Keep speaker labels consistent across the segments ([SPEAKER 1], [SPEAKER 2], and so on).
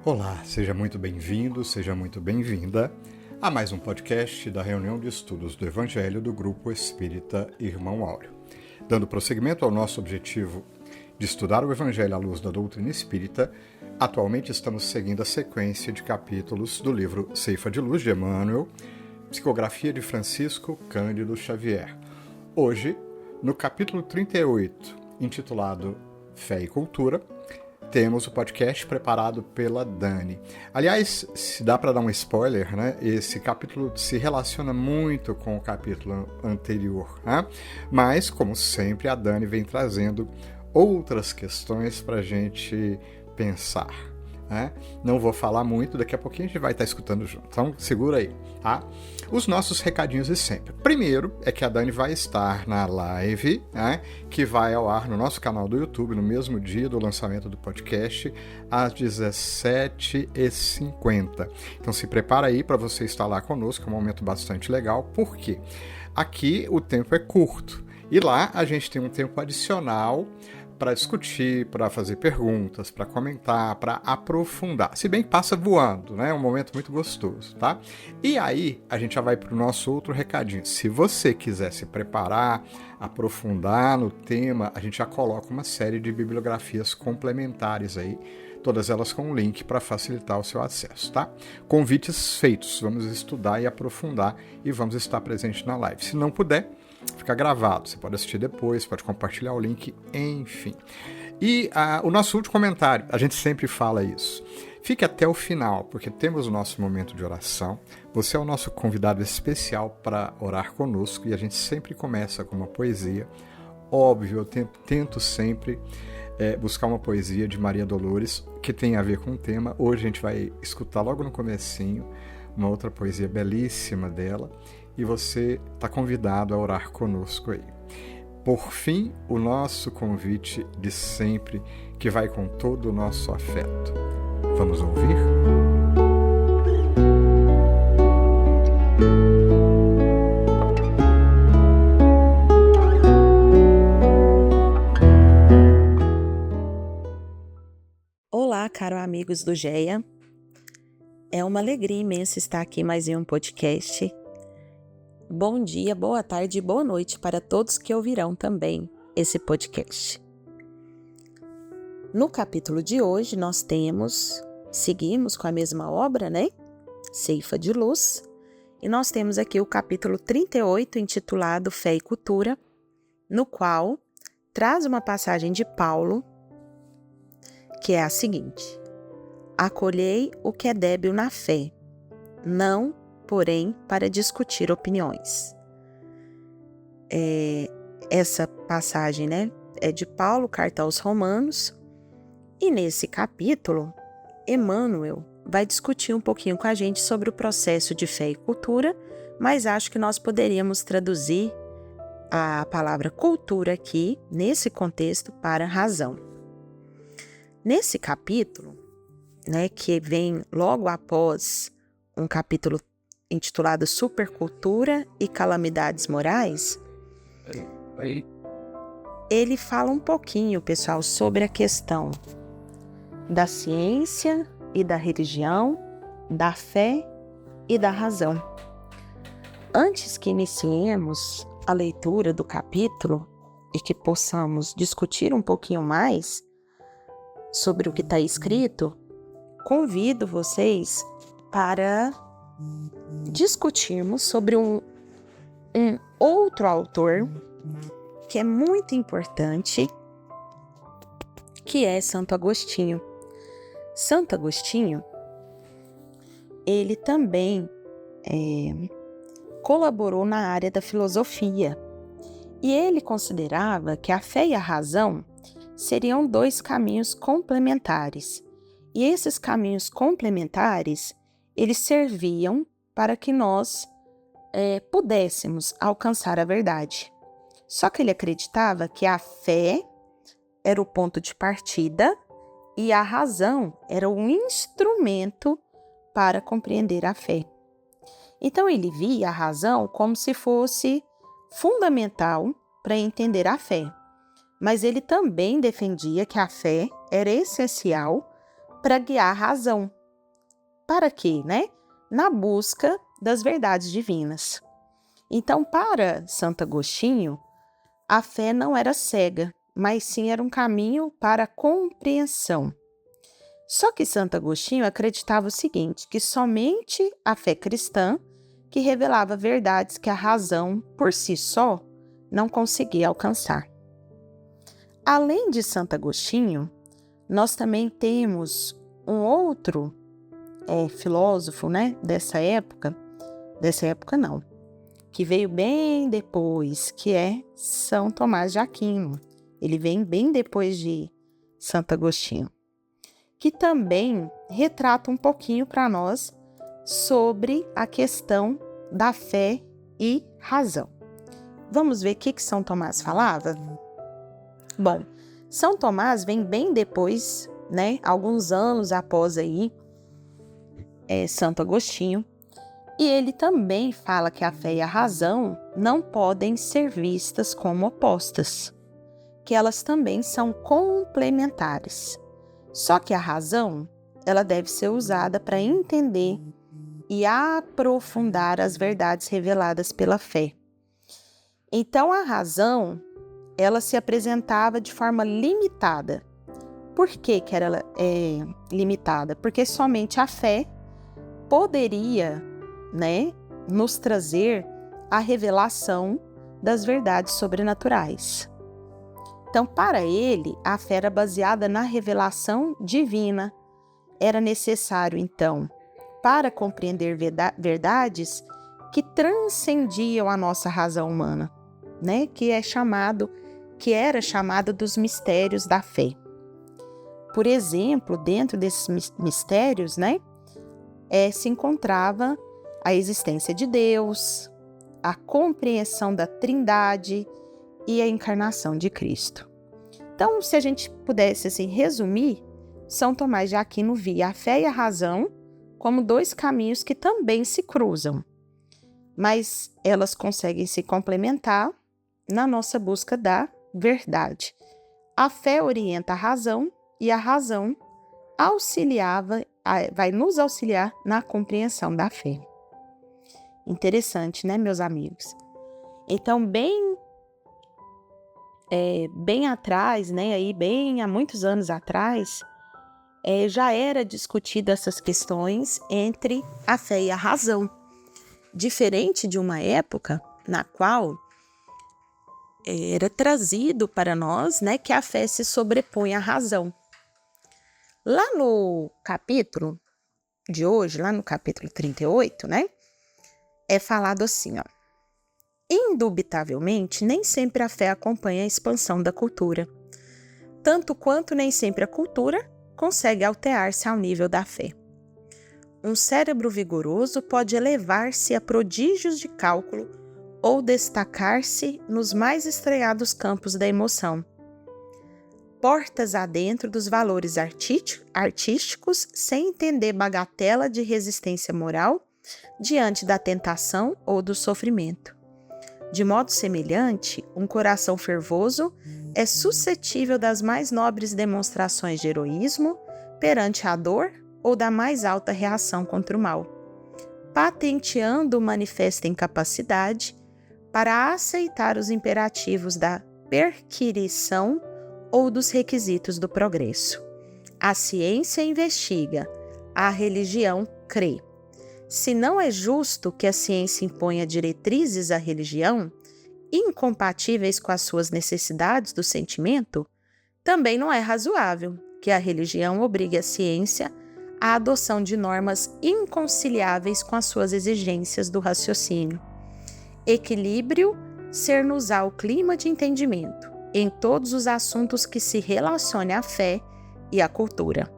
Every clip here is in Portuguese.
[SPEAKER 1] Olá, seja muito bem-vindo, seja muito bem-vinda a mais um podcast da reunião de estudos do Evangelho do Grupo Espírita Irmão Áureo. Dando prosseguimento ao nosso objetivo de estudar o Evangelho à luz da doutrina espírita, atualmente estamos seguindo a sequência de capítulos do livro Ceifa de Luz de Emmanuel, psicografia de Francisco Cândido Xavier. Hoje, no capítulo 38, intitulado Fé e Cultura, temos o podcast preparado pela Dani. Aliás, se dá para dar um spoiler, né? Esse capítulo se relaciona muito com o capítulo anterior, né? Mas, como sempre, a Dani vem trazendo outras questões para a gente pensar, né? Não vou falar muito, daqui a pouquinho a gente vai estar escutando junto. Então, segura aí, tá? Os nossos recadinhos de sempre. Primeiro é que a Dani vai estar na live, né, que vai ao ar no nosso canal do YouTube no mesmo dia do lançamento do podcast, às 17h50. Então se prepara aí para você estar lá conosco, é um momento bastante legal, porque aqui o tempo é curto e lá a gente tem um tempo adicional para discutir, para fazer perguntas, para comentar, para aprofundar. Se bem que passa voando, né? É um momento muito gostoso, tá? E aí, a gente já vai para o nosso outro recadinho. Se você quiser se preparar, aprofundar no tema, a gente já coloca uma série de bibliografias complementares aí, todas elas com um link para facilitar o seu acesso, tá? Convites feitos, vamos estudar e aprofundar e vamos estar presente na live. Se não puder, fica gravado, você pode assistir depois, pode compartilhar o link, enfim. E o nosso último comentário, a gente sempre fala isso. Fique até o final, porque temos o nosso momento de oração. Você é o nosso convidado especial para orar conosco e a gente sempre começa com uma poesia. Óbvio, eu tento sempre buscar uma poesia de Maria Dolores que tem a ver com o tema. Hoje a gente vai escutar logo no comecinho uma outra poesia belíssima dela. E você está convidado a orar conosco aí. Por fim, o nosso convite de sempre, que vai com todo o nosso afeto. Vamos ouvir?
[SPEAKER 2] Olá, caros amigos do GEA. É uma alegria imensa estar aqui mais em um podcast. Bom dia, boa tarde e boa noite para todos que ouvirão também esse podcast. No capítulo de hoje nós seguimos com a mesma obra, né? Ceifa de Luz. E nós temos aqui o capítulo 38, intitulado Fé e Cultura, no qual traz uma passagem de Paulo, que é a seguinte: acolhei o que é débil na fé, não porém, para discutir opiniões. Essa passagem, né, é de Paulo, carta aos Romanos, e nesse capítulo, Emmanuel vai discutir um pouquinho com a gente sobre o processo de fé e cultura, mas acho que nós poderíamos traduzir a palavra cultura aqui, nesse contexto, para razão. Nesse capítulo, né, que vem logo após um capítulo intitulado Supercultura e Calamidades Morais, ele fala um pouquinho, pessoal, sobre a questão da ciência e da religião, da fé e da razão. Antes que iniciemos a leitura do capítulo e que possamos discutir um pouquinho mais sobre o que está escrito, convido vocês para discutirmos sobre um outro autor que é muito importante, que é Santo Agostinho. Santo Agostinho, ele também colaborou na área da filosofia e ele considerava que a fé e a razão seriam dois caminhos complementares. E esses caminhos complementares eles serviam para que nós pudéssemos alcançar a verdade. Só que ele acreditava que a fé era o ponto de partida e a razão era um instrumento para compreender a fé. Então ele via a razão como se fosse fundamental para entender a fé. Mas ele também defendia que a fé era essencial para guiar a razão, para quê, né? Na busca das verdades divinas. Então, para Santo Agostinho, a fé não era cega, mas sim era um caminho para a compreensão. Só que Santo Agostinho acreditava o seguinte, que somente a fé cristã que revelava verdades que a razão, por si só, não conseguia alcançar. Além de Santo Agostinho, nós também temos um outro filósofo, né, dessa época não, que veio bem depois, que é São Tomás de Aquino. Ele vem bem depois de Santo Agostinho, que também retrata um pouquinho para nós sobre a questão da fé e razão. Vamos ver o que São Tomás falava? Bom, São Tomás vem bem depois, né, alguns anos após aí, Santo Agostinho, e ele também fala que a fé e a razão não podem ser vistas como opostas, que elas também são complementares. Só que a razão, ela deve ser usada para entender e aprofundar as verdades reveladas pela fé. Então, a razão, ela se apresentava de forma limitada. Por que que era limitada? Porque somente a fé poderia, né, nos trazer a revelação das verdades sobrenaturais. Então, para ele, a fé era baseada na revelação divina. Era necessário, então, para compreender verdades que transcendiam a nossa razão humana, né? Que era chamado dos mistérios da fé. Por exemplo, dentro desses mistérios, né, se encontrava a existência de Deus, a compreensão da Trindade e a encarnação de Cristo. Então, se a gente pudesse assim, resumir, São Tomás de Aquino via a fé e a razão como dois caminhos que também se cruzam, mas elas conseguem se complementar na nossa busca da verdade. A fé orienta a razão e a razão vai nos auxiliar na compreensão da fé. Interessante, né, meus amigos? Então, bem atrás, né, aí bem há muitos anos atrás, já era discutida essas questões entre a fé e a razão, diferente de uma época na qual era trazido para nós, né, que a fé se sobrepõe à razão. Lá no capítulo de hoje, lá no capítulo 38, né, é falado assim, ó: indubitavelmente, nem sempre a fé acompanha a expansão da cultura, tanto quanto nem sempre a cultura consegue altear-se ao nível da fé. Um cérebro vigoroso pode elevar-se a prodígios de cálculo ou destacar-se nos mais estreados campos da emoção. Portas adentro dos valores artísticos, sem entender bagatela de resistência moral diante da tentação ou do sofrimento. De modo semelhante, um coração fervoso é suscetível das mais nobres demonstrações de heroísmo perante a dor ou da mais alta reação contra o mal, patenteando manifesta incapacidade para aceitar os imperativos da perquirição ou dos requisitos do progresso. A ciência investiga, a religião crê. Se não é justo que a ciência imponha diretrizes à religião, incompatíveis com as suas necessidades do sentimento, também não é razoável que a religião obrigue a ciência à adoção de normas inconciliáveis com as suas exigências do raciocínio. Equilíbrio ser-nos-á o clima de entendimento em todos os assuntos que se relacionem à fé e à cultura,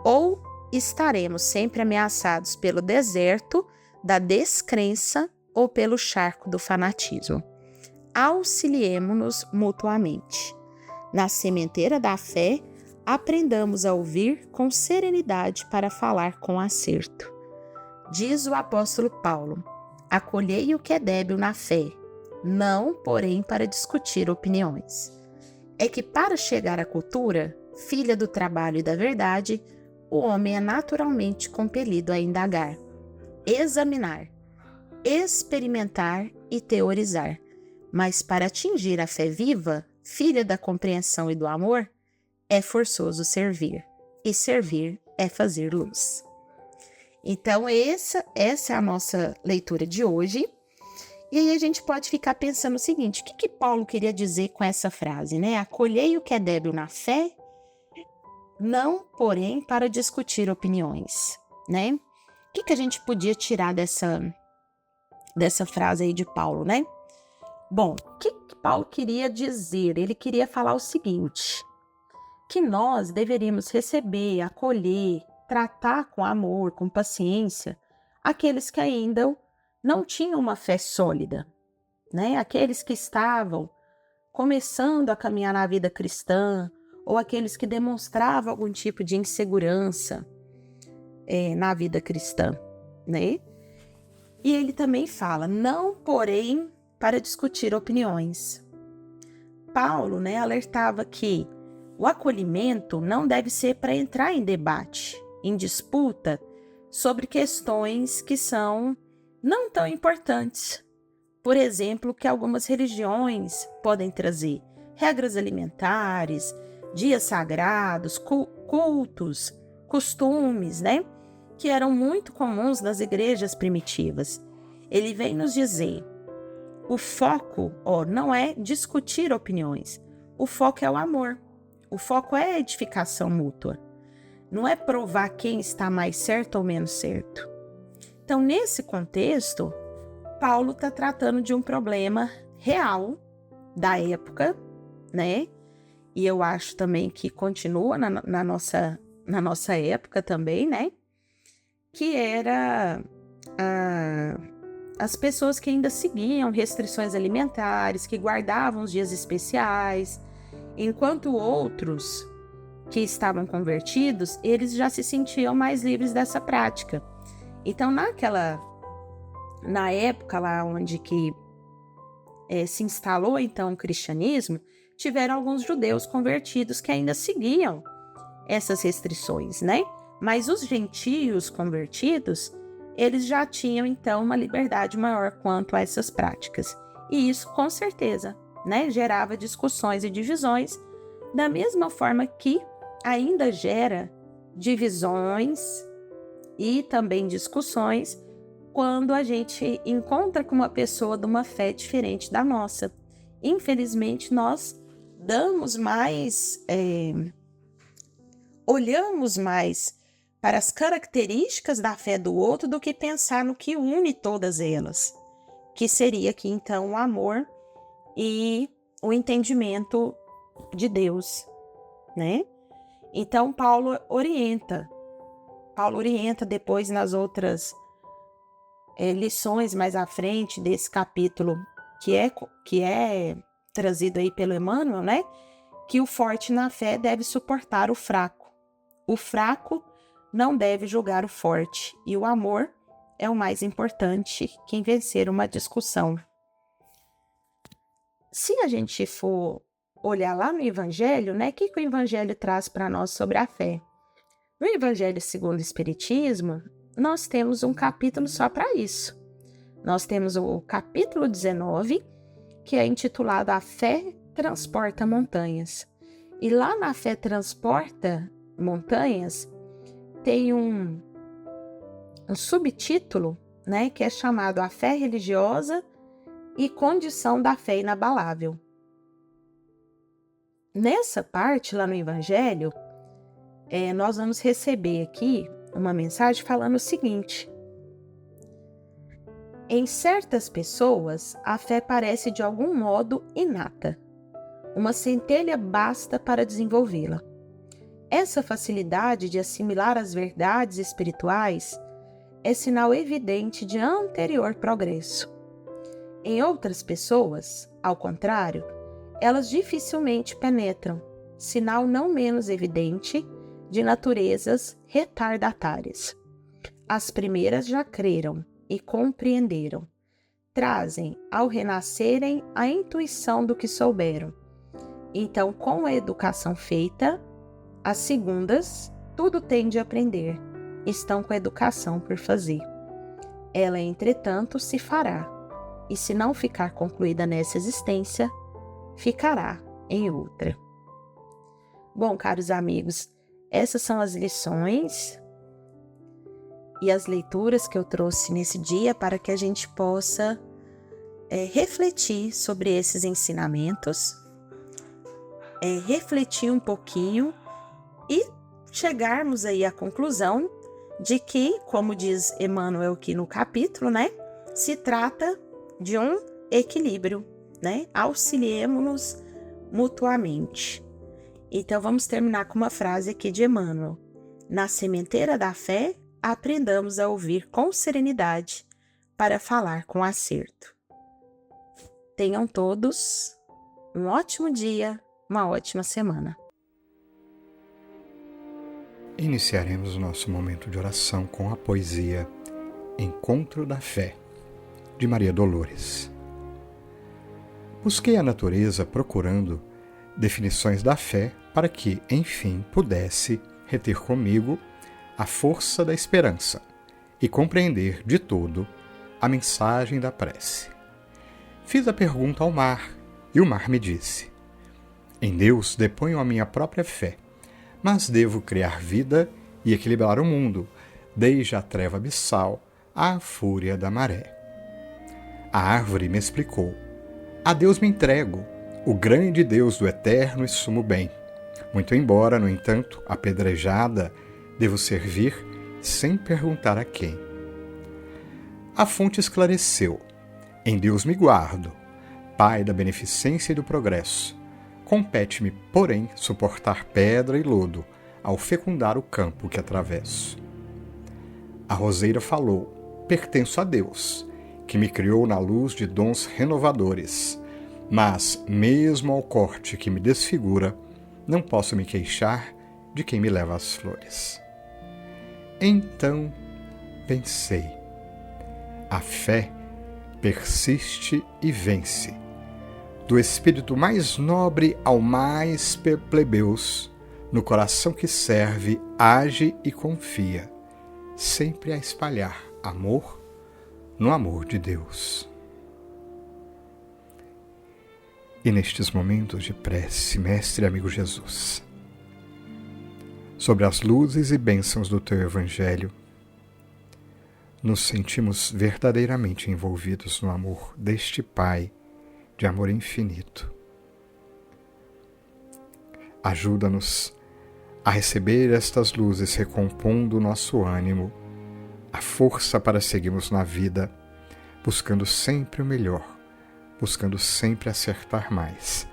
[SPEAKER 2] ou estaremos sempre ameaçados pelo deserto da descrença ou pelo charco do fanatismo. Auxiliemo-nos mutuamente. Na sementeira da fé, aprendamos a ouvir com serenidade para falar com acerto. Diz o apóstolo Paulo: acolhei o que é débil na fé, não, porém, para discutir opiniões. É que para chegar à cultura, filha do trabalho e da verdade, o homem é naturalmente compelido a indagar, examinar, experimentar e teorizar. Mas para atingir a fé viva, filha da compreensão e do amor, é forçoso servir. E servir é fazer luz. Então, essa é a nossa leitura de hoje. E aí a gente pode ficar pensando o seguinte, o que Paulo queria dizer com essa frase, né? Acolhei o que é débil na fé, não, porém, para discutir opiniões, né? O que a gente podia tirar dessa frase aí de Paulo, né? Bom, o que Paulo queria dizer? Ele queria falar o seguinte, que nós deveríamos receber, acolher, tratar com amor, com paciência, aqueles que ainda não tinham uma fé sólida, né? Aqueles que estavam começando a caminhar na vida cristã, ou aqueles que demonstravam algum tipo de insegurança na vida cristã, né? E ele também fala, não, porém, para discutir opiniões. Paulo, né, alertava que o acolhimento não deve ser para entrar em debate, em disputa, sobre questões que são não tão importantes. Por exemplo, que algumas religiões podem trazer regras alimentares, dias sagrados, cultos, costumes, né? Que eram muito comuns nas igrejas primitivas. Ele vem nos dizer, o foco não é discutir opiniões, o foco é o amor, o foco é a edificação mútua. Não é provar quem está mais certo ou menos certo. Então, nesse contexto, Paulo está tratando de um problema real da época, né? E eu acho também que continua na nossa época também, né? Que era as pessoas que ainda seguiam restrições alimentares, que guardavam os dias especiais, enquanto outros que estavam convertidos, eles já se sentiam mais livres dessa prática. Então, na época lá onde que se instalou então o cristianismo, tiveram alguns judeus convertidos que ainda seguiam essas restrições, né? Mas os gentios convertidos, eles já tinham então uma liberdade maior quanto a essas práticas. E isso, com certeza, né, gerava discussões e divisões, da mesma forma que ainda gera divisões e também discussões quando a gente encontra com uma pessoa de uma fé diferente da nossa. Infelizmente, nós olhamos mais para as características da fé do outro do que pensar no que une todas elas, que seria aqui então o amor e o entendimento de Deus, né? Então Paulo orienta depois nas outras lições mais à frente desse capítulo que é trazido aí pelo Emmanuel, né? Que o forte na fé deve suportar o fraco. O fraco não deve julgar o forte. E o amor é o mais importante que em vencer uma discussão. Se a gente for olhar lá no Evangelho, né? O que o Evangelho traz para nós sobre a fé? No Evangelho segundo o Espiritismo, nós temos um capítulo só para isso. Nós temos o capítulo 19, que é intitulado A Fé Transporta Montanhas. E lá na Fé Transporta Montanhas, tem um subtítulo, né, que é chamado A Fé Religiosa e Condição da Fé Inabalável. Nessa parte, lá no Evangelho, nós vamos receber aqui uma mensagem falando o seguinte: em certas pessoas, a fé parece de algum modo inata. Uma centelha basta para desenvolvê-la. Essa facilidade de assimilar as verdades espirituais é sinal evidente de anterior progresso. Em outras pessoas, ao contrário, elas dificilmente penetram, sinal não menos evidente de naturezas retardatárias. As primeiras já creram e compreenderam. Trazem, ao renascerem, a intuição do que souberam. Então, com a educação feita, as segundas tudo têm de aprender, estão com a educação por fazer. Ela, entretanto, se fará, e se não ficar concluída nessa existência, ficará em outra. Bom, caros amigos, essas são as lições e as leituras que eu trouxe nesse dia para que a gente possa refletir sobre esses ensinamentos, refletir um pouquinho e chegarmos aí à conclusão de que, como diz Emmanuel aqui no capítulo, né, se trata de um equilíbrio, né? Auxiliemos-nos mutuamente. Então vamos terminar com uma frase aqui de Emmanuel. Na sementeira da fé, aprendamos a ouvir com serenidade para falar com acerto. Tenham todos um ótimo dia, uma ótima semana.
[SPEAKER 1] Iniciaremos o nosso momento de oração com a poesia Encontro da Fé, de Maria Dolores. Busquei a natureza procurando definições da fé para que, enfim, pudesse reter comigo a força da esperança e compreender de todo a mensagem da prece. Fiz a pergunta ao mar, e o mar me disse: em Deus deponho a minha própria fé, mas devo criar vida e equilibrar o mundo, desde a treva abissal à fúria da maré. A árvore me explicou: a Deus me entrego, o grande Deus do eterno e sumo bem. Muito embora, no entanto, apedrejada, devo servir sem perguntar a quem. A fonte esclareceu: em Deus me guardo, Pai da beneficência e do progresso. Compete-me, porém, suportar pedra e lodo ao fecundar o campo que atravesso. A roseira falou: pertenço a Deus, que me criou na luz de dons renovadores, mas, mesmo ao corte que me desfigura, não posso me queixar de quem me leva as flores. Então pensei: a fé persiste e vence. Do espírito mais nobre ao mais plebeus, no coração que serve, age e confia, sempre a espalhar amor no amor de Deus. E nestes momentos de prece, Mestre e amigo Jesus, sobre as luzes e bênçãos do Teu Evangelho, nos sentimos verdadeiramente envolvidos no amor deste Pai de amor infinito. Ajuda-nos a receber estas luzes, recompondo o nosso ânimo, a força para seguirmos na vida, buscando sempre o melhor, buscando sempre acertar mais.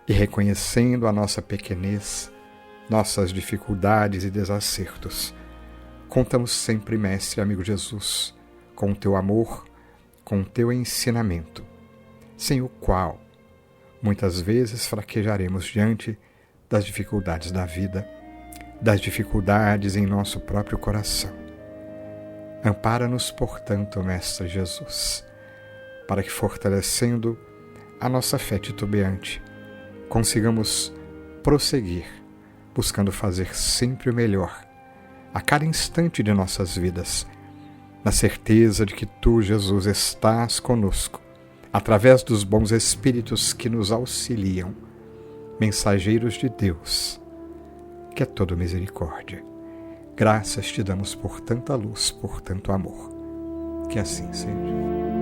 [SPEAKER 1] E reconhecendo a nossa pequenez, nossas dificuldades e desacertos, contamos sempre, Mestre e amigo Jesus, com o Teu amor, com o Teu ensinamento, sem o qual muitas vezes fraquejaremos diante das dificuldades da vida, das dificuldades em nosso próprio coração. Ampara-nos, portanto, Mestre Jesus, para que, fortalecendo a nossa fé titubeante, consigamos prosseguir, buscando fazer sempre o melhor, a cada instante de nossas vidas, na certeza de que Tu, Jesus, estás conosco, através dos bons espíritos que nos auxiliam, mensageiros de Deus, que é todo misericórdia. Graças Te damos por tanta luz, por tanto amor. Que assim seja.